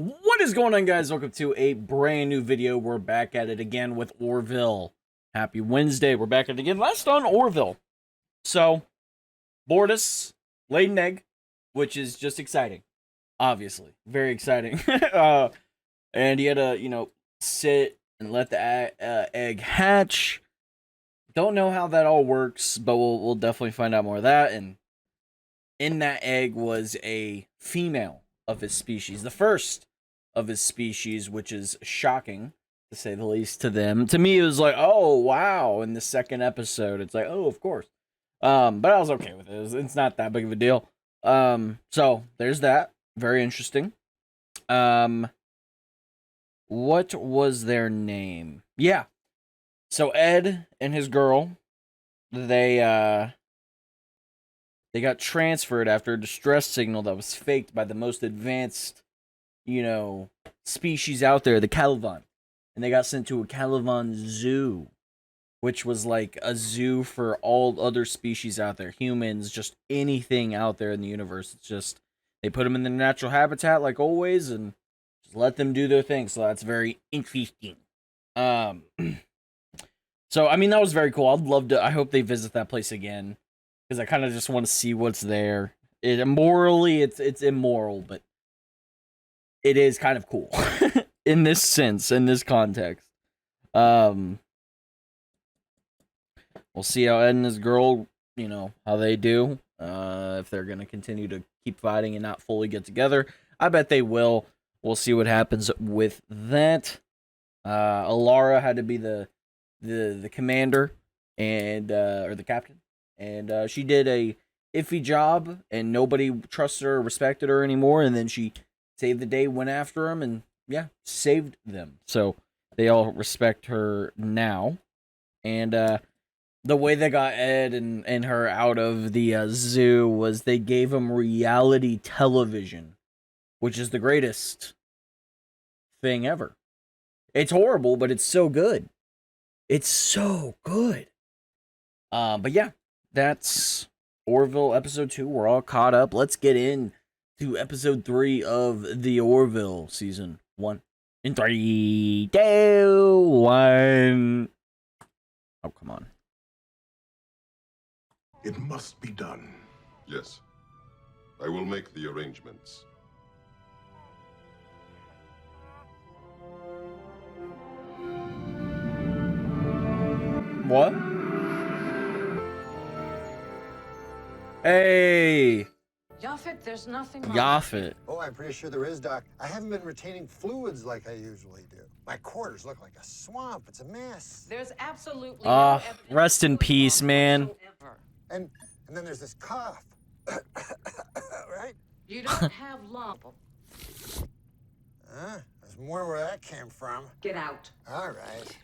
What is going on, guys? Welcome to a brand new video. We're back at it again with Orville. Happy Wednesday. We're back at it again. Last on Orville. So, Bortus laid an egg, which is just exciting. Obviously. Very exciting. And he had to, sit and let the egg hatch. Don't know how that all works, but we'll definitely find out more of that. And in that egg was a female of his species. The first of his species, which is shocking to say the least to them. To me, it was like, oh wow. In the second episode, it's like, oh, of course. But I was okay with it. It's not that big of a deal. So there's that. Very interesting. What was their name? Yeah. So Ed and his girl, they got transferred after a distress signal that was faked by the most advanced species out there, the Calivan. And they got sent to a Calivan zoo, which was like a zoo for all other species out there. Humans, just anything out there in the universe. It's just, they put them in their natural habitat like always and just let them do their thing. So that's very interesting. So, I mean, that was very cool. I'd love to, I hope they visit that place again, because I kind of just want to see what's there. Morally, it's immoral, but it is kind of cool in this sense, in this context. We'll see how Ed and his girl, how they do. If they're going to continue to keep fighting and not fully get together. I bet they will. We'll see what happens with that. Alara had to be the commander and or the captain. And she did a iffy job, and nobody trusted her or respected her anymore. And then she saved the day, went after him, and yeah, saved them. So they all respect her now. And the way they got Ed and her out of the zoo was they gave him reality television, which is the greatest thing ever. It's horrible, but it's so good. It's so good. But yeah, that's Orville episode 2. We're all caught up. Let's get in to episode 3 of the Orville season 1. In 3, 2, 1. Oh, come on. It must be done. Yes. I will make the arrangements. What? Hey! Yaphet, there's nothing wrong. Yaphet. Oh, I'm pretty sure there is, Doc. I haven't been retaining fluids like I usually do. My quarters look like a swamp. It's a mess. There's absolutely no evidence rest in of peace, wrong man. whatsoever. And then there's this cough. Right? You don't have lump. There's more where that came from. Get out. All right.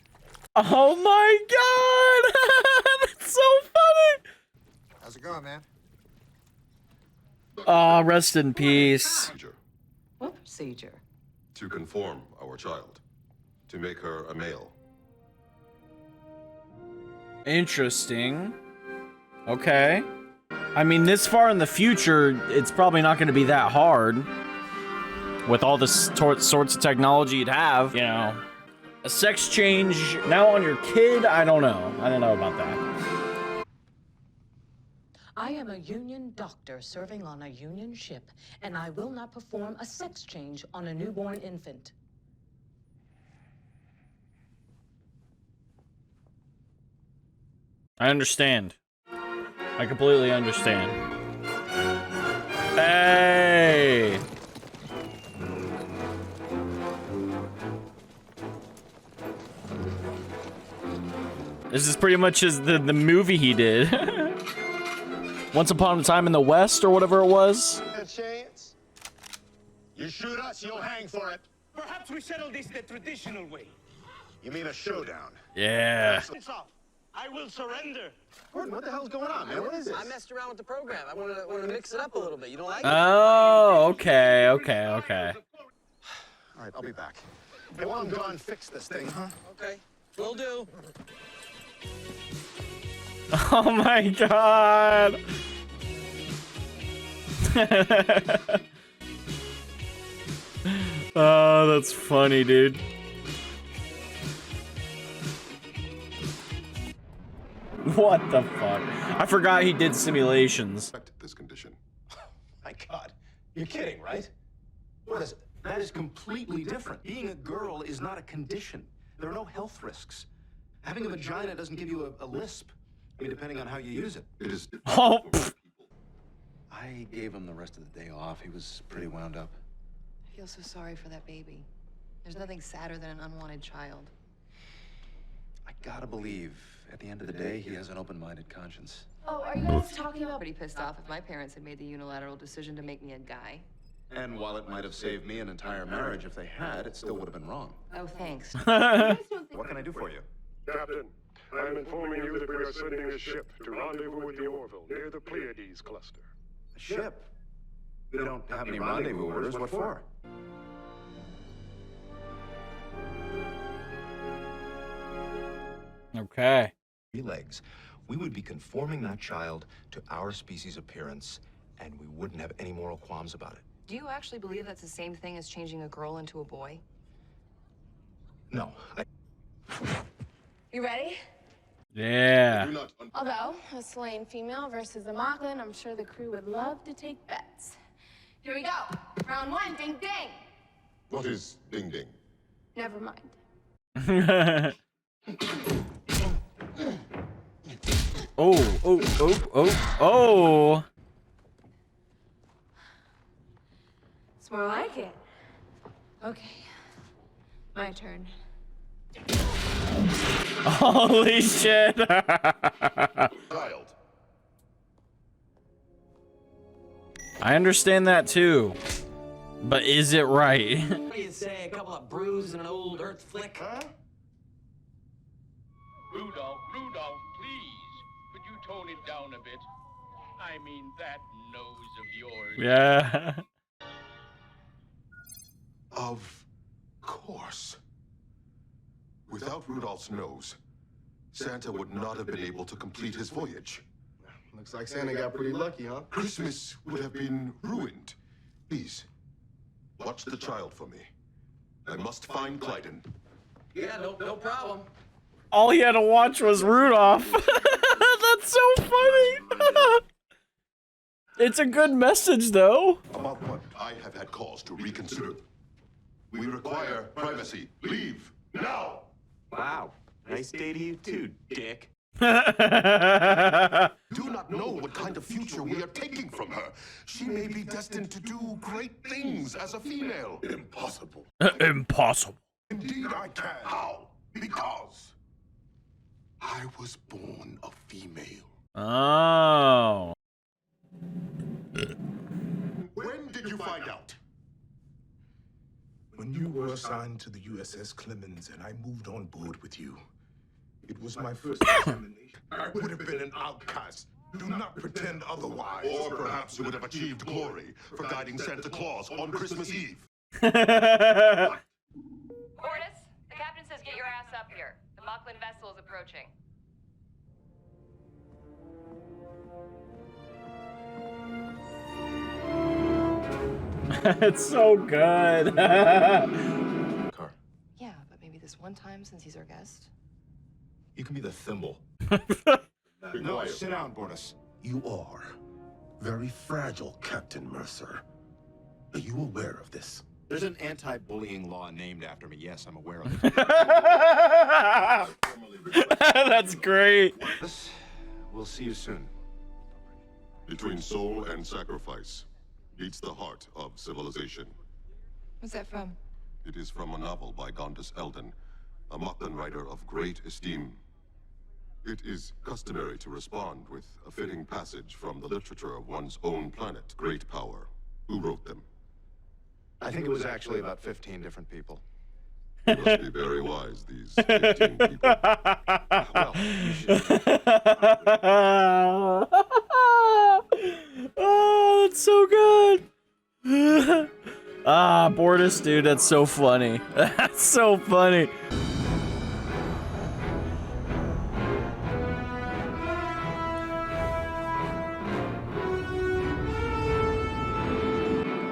Oh my god! That's so funny! How's it going, man? Oh, rest in peace. Procedure. What procedure? To conform our child. To make her a male. Interesting. Okay. I mean, this far in the future, it's probably not going to be that hard. With all the sorts of technology you'd have, a sex change now on your kid, I don't know. I don't know about that. I am a union doctor serving on a union ship, and I will not perform a sex change on a newborn infant. I understand. I completely understand. Hey! This is pretty much as the movie he did. Once Upon a Time in the West, or whatever it was. A chance? You shoot us, you'll hang for it. Perhaps we settle this the traditional way. You mean a showdown? Yeah. It's off. I will surrender. Gordon, what the hell's going on, man? What is this? I messed around with the program. I want to mix it up a little bit. You don't like it? Oh, okay. All right, I'll be back. Hey, while I'm gone, fix this thing, huh? Okay, will do. Oh my god. Oh, that's funny, dude. What the fuck? I forgot he did simulations. This condition. My God, you're kidding, right? What is it? That is completely different. Being a girl is not a condition. There are no health risks. Having a vagina doesn't give you a lisp. I mean, depending on how you use it. It is. Oh. I gave him the rest of the day off. He was pretty wound up. I feel so sorry for that baby. There's nothing sadder than an unwanted child. I gotta believe, at the end of the day, he has an open-minded conscience. Oh, are you guys talking about? Pretty pissed off if my parents had made the unilateral decision to make me a guy. And while it might have saved me an entire marriage if they had, it still would have been wrong. Oh, thanks. What can I do for you? Captain, I am informing you that we are sending a ship to rendezvous with the Orville near the Pleiades cluster. A ship? We don't have any rendezvous orders. What for? Okay. 3 legs, we would be conforming that child to our species' appearance, and we wouldn't have any moral qualms about it. Do you actually believe that's the same thing as changing a girl into a boy? No, You ready? Yeah. Do not Although, a slain female versus a Mocklin, I'm sure the crew would love to take bets. Here we go. Round 1, ding ding. What is ding ding? Never mind. Oh, oh, oh, oh, oh. It's more like it. Okay. My turn. Holy shit. Child. I understand that too. But is it right? What do you say? A couple of brews and an old earth flick? Huh? Rudolph, please. Could you tone it down a bit? I mean, that nose of yours. Yeah. Of course. Without Rudolph's nose, Santa would not have been able to complete his voyage. Looks like Santa got pretty lucky, huh? Christmas would have been ruined. Please, watch the child for me. I must find Clyden. Yeah, no problem. All he had to watch was Rudolph. That's so funny. It's a good message, though. About what I have had cause to reconsider. We require privacy. Leave now. Wow. Nice day to you too, dick. Do not know what kind of future we are taking from her. She may be destined to do great things as a female. Impossible. Impossible. Indeed I can. How? Because I was born a female. Oh. When did you find out? When you were assigned to the USS Clemens and I moved on board with you, it was my first examination. I would have been an outcast. Do not pretend otherwise. Or perhaps you would have achieved glory for guiding Santa Claus on Christmas Eve. Mortis, the captain says get your ass up here. The Mocklin vessel is approaching. It's so good. Car, Yeah, but maybe this one time since he's our guest. you can be the thimble. No, sit down, Bortus. You are very fragile, Captain Mercer. Are you aware of this? There's an anti-bullying law named after me. Yes, I'm aware of it. That's great. We'll see you soon. Between soul and sacrifice beats the heart of civilization. What's that from? It is from a novel by Gondas Eldon, a Mocklin writer of great esteem. It is customary to respond with a fitting passage from the literature of one's own planet, great power. Who wrote them? I think it was actually about 15 different people. You must be very wise, these 15 people. Well, you should. Oh, that's so good. Ah, Bortus, dude, that's so funny. That's so funny.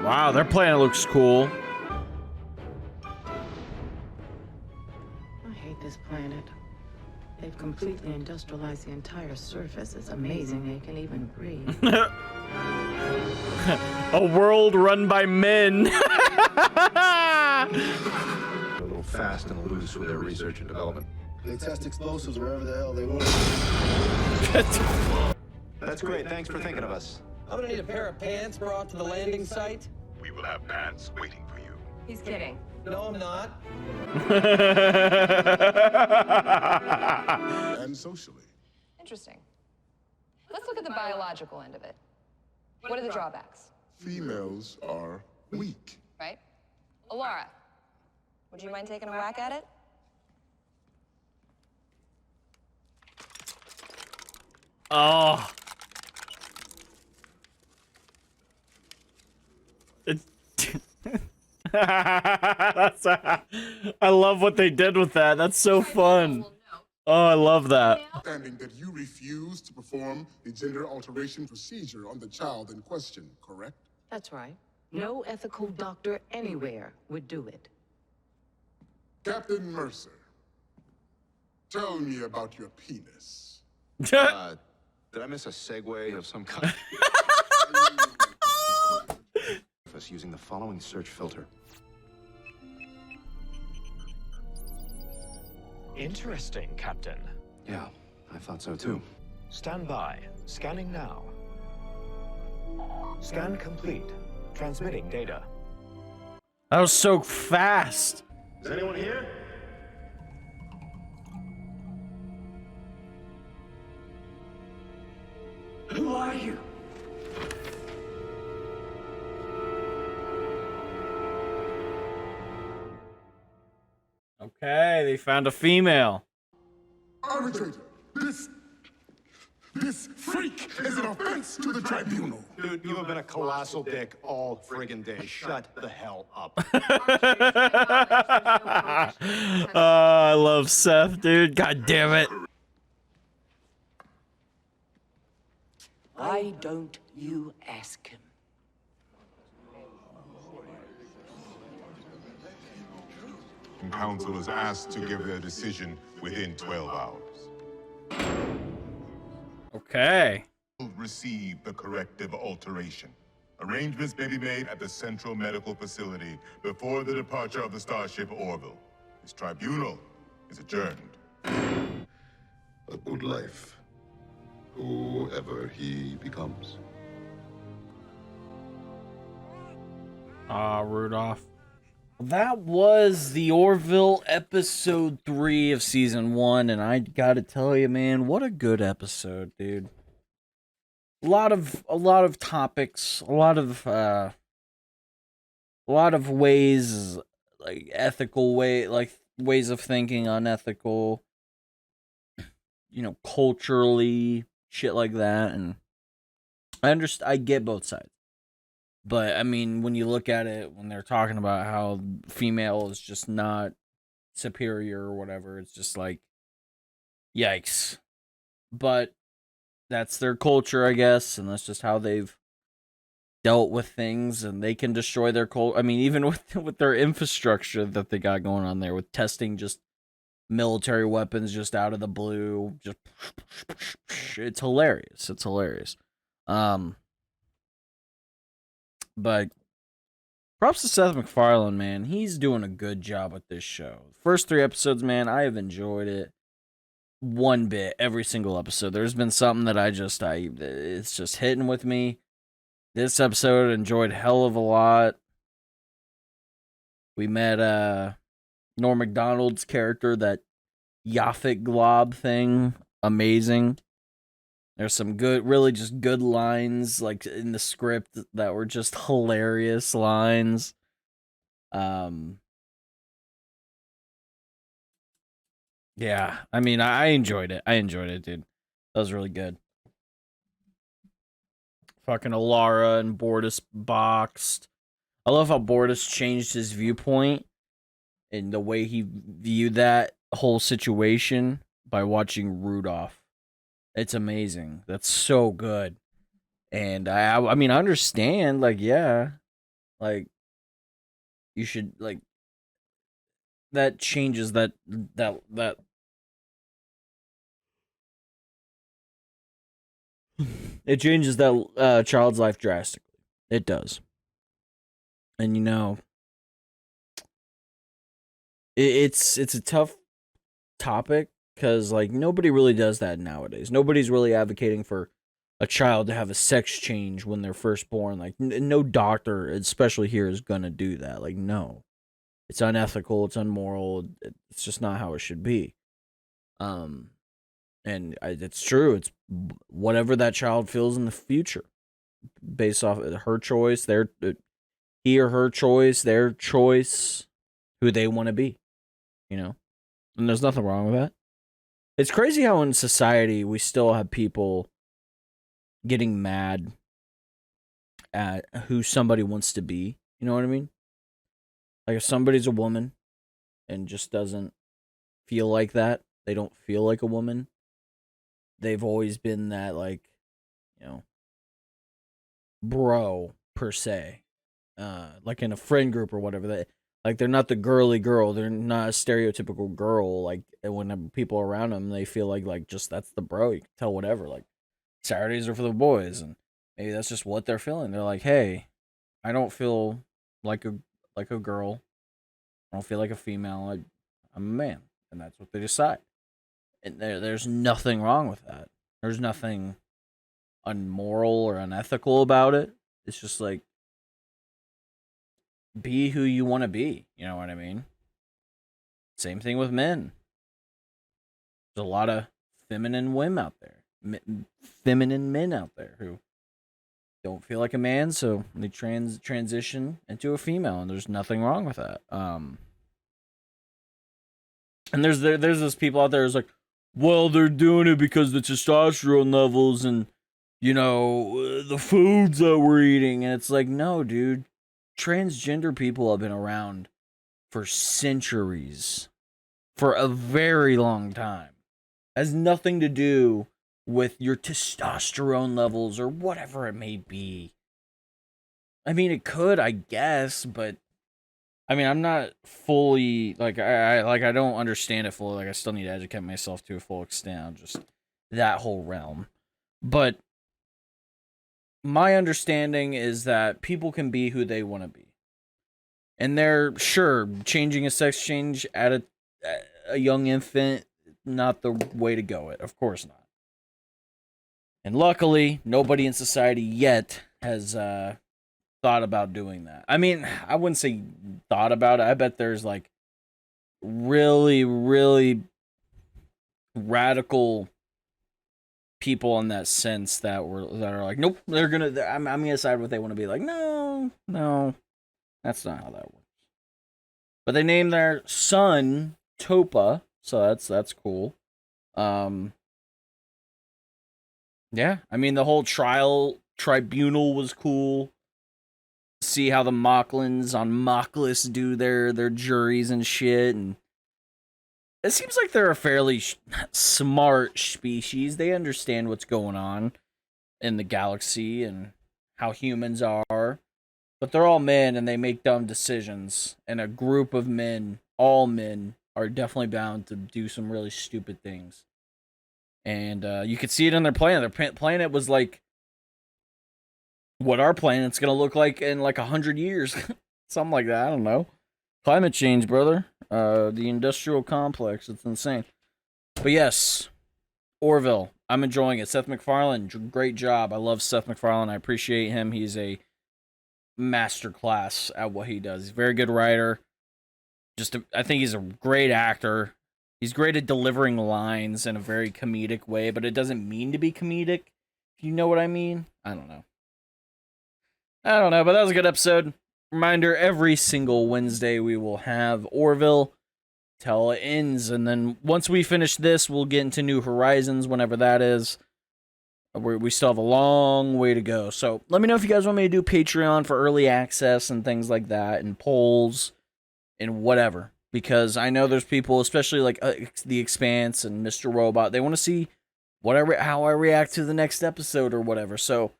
Wow, their planet looks cool. completely industrialize the entire surface. It's amazing they can even breathe. A world run by men. A little fast and loose with their research and development. They test explosives wherever the hell they want. That's great. Thanks for thinking of us. I'm gonna need a pair of pants brought to the landing site. We will have pants waiting for you. He's kidding. No, I'm not. And socially. Interesting. Let's look at the biological end of it. What are the drawbacks? Females are weak. Right? Alara, would you mind taking a whack at it? Oh. That's I love what they did with that. That's so fun. Oh, I love that. Understanding that you refuse to perform the gender alteration procedure on the child in question, correct? That's right. No ethical doctor anywhere would do it. Captain Mercer, tell me about your penis. Did I miss a segue of some kind? Us using the following search filter. Interesting, Captain. Yeah, I thought so too. Stand by. Scanning now. Scan complete. Transmitting data. That was so fast. Is anyone here? Who are you? Okay, they found a female. Arbitrator, this freak is an offense to the tribunal. Dude, you have been a colossal dick all friggin' day. Shut the hell up. I love Seth, dude. God damn it. Why don't you ask him? Council is asked to give their decision within 12 hours. Okay. Receive the corrective alteration. Arrangements may be made at the Central Medical Facility before the departure of the starship Orville. This tribunal is adjourned. A good life, whoever he becomes. Ah, Rudolph. That was the Orville episode 3 of season 1, and I gotta tell you, man, what a good episode, dude. A lot of topics, a lot of ways, like ethical ways of thinking, unethical, culturally, shit like that, and I get both sides. But, I mean, when you look at it, when they're talking about how female is just not superior or whatever, it's just like, yikes. But that's their culture, I guess, and that's just how they've dealt with things, and they can destroy their culture. I mean, even with their infrastructure that they got going on there, with testing just military weapons just out of the blue, just it's hilarious. It's hilarious. But props to Seth MacFarlane, man. He's doing a good job with this show. First 3 episodes, man, I have enjoyed it one bit every single episode. There's been something that it's just hitting with me. This episode enjoyed hell of a lot. We met Norm Macdonald's character, that Yaphet Glob thing. Amazing. There's some really just good lines, like, in the script that were just hilarious lines. Yeah, I mean, I enjoyed it. Dude. That was really good. Fucking Alara and Bortus boxed. I love how Bortus changed his viewpoint and the way he viewed that whole situation by watching Rudolph. It's amazing. That's so good. And I mean, I understand, like, yeah, like, you should, like, that changes that It changes that child's life drastically. It does. And you know, it's a tough topic because like nobody really does that nowadays. Nobody's really advocating for a child to have a sex change when they're first born. Like no doctor, especially here, is gonna do that. Like no, it's unethical. It's unmoral. It's just not how it should be. And it's true. It's whatever that child feels in the future, based off of her choice, their he or her choice, their choice, who they want to be. You know, and there's nothing wrong with that. It's crazy how in society we still have people getting mad at who somebody wants to be. You know what I mean? Like if somebody's a woman and just doesn't feel like that, they don't feel like a woman. They've always been that like, you know, bro per se. Like in a friend group or whatever. Like they're not the girly girl. They're not a stereotypical girl. Like when people around them, they feel like just that's the bro. You can tell whatever. Like Saturdays are for the boys, and maybe that's just what they're feeling. They're like, hey, I don't feel like a girl. I don't feel like a female. I'm a man, and that's what they decide. And there's nothing wrong with that. There's nothing unmoral or unethical about it. It's just like be who you want to be. You know what I mean? Same thing with men. There's a lot of feminine women out there, feminine men out there who don't feel like a man, so they transition into a female, and there's nothing wrong with that. And there's those people out there who's like, well, they're doing it because the testosterone levels and you know the foods that we're eating, and it's like, no, dude, transgender people have been around for centuries, for a very long time. Has nothing to do with your testosterone levels or whatever it may be. I mean, it could, I guess, but I mean, I'm not fully like I don't understand it fully. Like I still need to educate myself to a full extent on just that whole realm. But my understanding is that people can be who they want to be. And they're sure changing a sex change at a young infant, not the way to go. It, of course not. And luckily, nobody in society yet has thought about doing that. I mean, I wouldn't say thought about it. I bet there's like really, really radical people in that sense that are like, nope, I'm gonna decide what they want to be. Like, no, that's not how that works. But they named their son Topa, so that's cool. Yeah, I mean the whole tribunal was cool. See how the Mocklins on Mockless do their juries and shit, and it seems like they're a fairly smart species. They understand what's going on in the galaxy and how humans are, but they're all men and they make dumb decisions. And a group of men, all men, are definitely bound to do some really stupid things. And you could see it in their planet. Their planet was like what our planet's gonna look like in like 100 years. Something like that, I don't know. Climate change, brother. The industrial complex, it's insane. But yes, Orville, I'm enjoying it. Seth MacFarlane, great job. I love Seth MacFarlane. I appreciate him. He's a masterclass at what he does. He's a very good writer. I think he's a great actor. He's great at delivering lines in a very comedic way, but it doesn't mean to be comedic. If you know what I mean? I don't know, but that was a good episode. Reminder, every single Wednesday we will have Orville till it ends, and then once we finish this, we'll get into New Horizons, whenever that is. We still have a long way to go, so let me know if you guys want me to do Patreon for early access and things like that, and polls, and whatever. Because I know there's people, especially like The Expanse and Mr. Robot, they want to see how I react to the next episode or whatever. So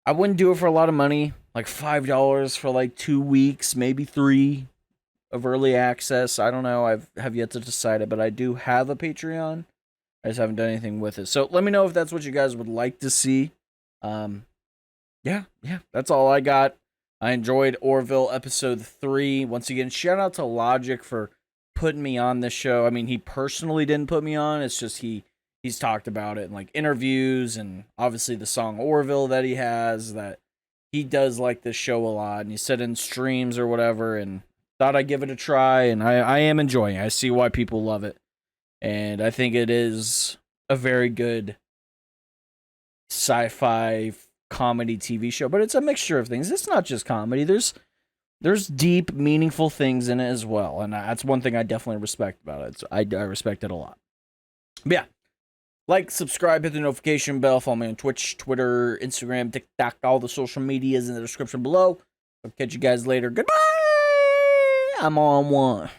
I wouldn't do it for a lot of money, like $5 for like 2 weeks, maybe 3 of early access. I don't know. I have yet to decide it, but I do have a Patreon. I just haven't done anything with it. So let me know if that's what you guys would like to see. Yeah, that's all I got. I enjoyed Orville episode 3. Once again, shout out to Logic for putting me on this show. I mean, he personally didn't put me on. It's just he's talked about it in like interviews, and obviously the song Orville that he has, that he does like this show a lot, and he said in streams or whatever, and thought I'd give it a try, and I am enjoying it. I see why people love it, and I think it is a very good sci-fi comedy TV show, but it's a mixture of things. It's not just comedy. There's deep, meaningful things in it as well, and that's one thing I definitely respect about it. So I respect it a lot. But yeah, like, subscribe, hit the notification bell, follow me on Twitch, Twitter, Instagram, TikTok, all the social medias in the description below. I'll catch you guys later. Goodbye. I'm on one.